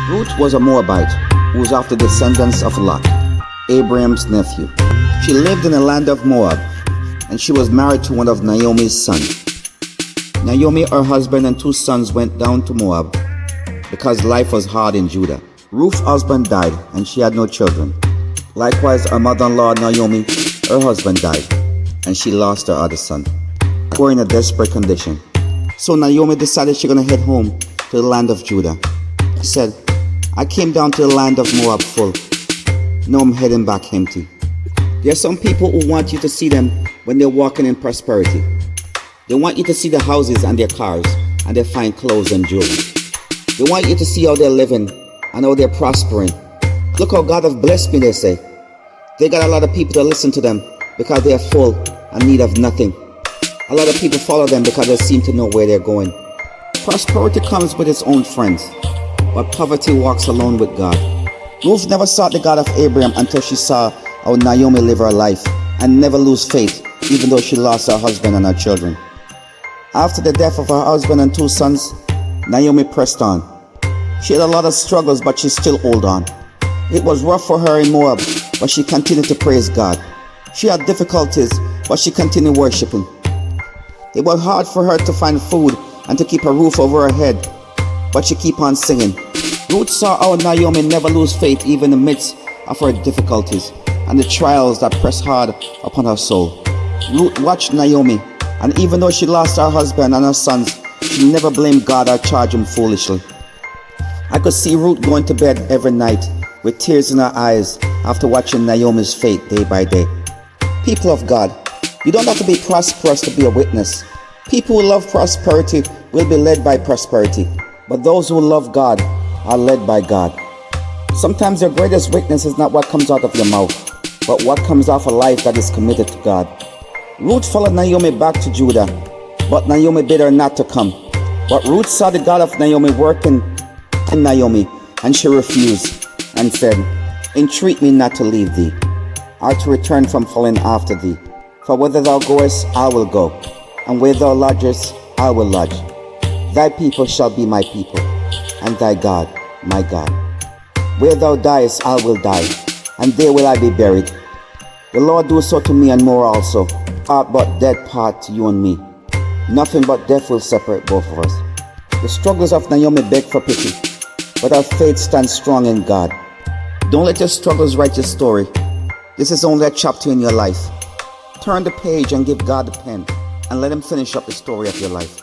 Ruth was a Moabite who was of the descendants of Lot, Abraham's nephew. She lived in the land of Moab, and she was married to one of Naomi's sons. Naomi, her husband, and 2 sons went down to Moab because life was hard in Judah. Ruth's husband died, and she had no children. Likewise, her mother-in-law Naomi, her husband died, and she lost her other son. They were in a desperate condition. So Naomi decided she's going to head home to the land of Judah. She said, I came down to the land of Moab full. Now I'm heading back empty. There are some people who want you to see them when they're walking in prosperity. They want you to see the houses and their cars and their fine clothes and jewelry. They want you to see how they're living and how they're prospering. Look how God has blessed me, they say. They got a lot of people to listen to them because they are full and need of nothing. A lot of people follow them because they seem to know where they're going. Prosperity comes with its own friends, but poverty walks alone with God. Ruth never sought the God of Abraham until she saw how Naomi live her life and never lose faith, even though she lost her husband and her children. After the death of her husband and 2 sons, Naomi pressed on. She had a lot of struggles, but she still held on. It was rough for her in Moab, but she continued to praise God. She had difficulties, but she continued worshiping. It was hard for her to find food and to keep a roof over her head, but she kept on singing. Ruth saw how Naomi never lose faith even in the midst of her difficulties and the trials that pressed hard upon her soul. Ruth watched Naomi, and even though she lost her husband and her sons, she never blamed God or charged him foolishly. I could see Ruth going to bed every night with tears in her eyes after watching Naomi's fate day by day. People of God, you don't have to be prosperous to be a witness. People who love prosperity will be led by prosperity, but those who love God are led by God. Sometimes your greatest witness is not what comes out of your mouth, but what comes out of a life that is committed to God. Ruth followed Naomi back to Judah, but Naomi bid her not to come. But Ruth saw the God of Naomi working in Naomi, and she refused and said, Entreat me not to leave thee, or to return from following after thee. For whither thou goest, I will go, and where thou lodgest, I will lodge. Thy people shall be my people, and thy God my God. Where thou diest, I will die, and there will I be buried. The Lord do so to me and more also. Art but dead part to you and me. Nothing but death will separate both of us. The struggles of Naomi beg for pity, but her faith stands strong in God. Don't let your struggles write your story. This is only a chapter in your life. Turn the page and give God the pen, and let him finish up the story of your life.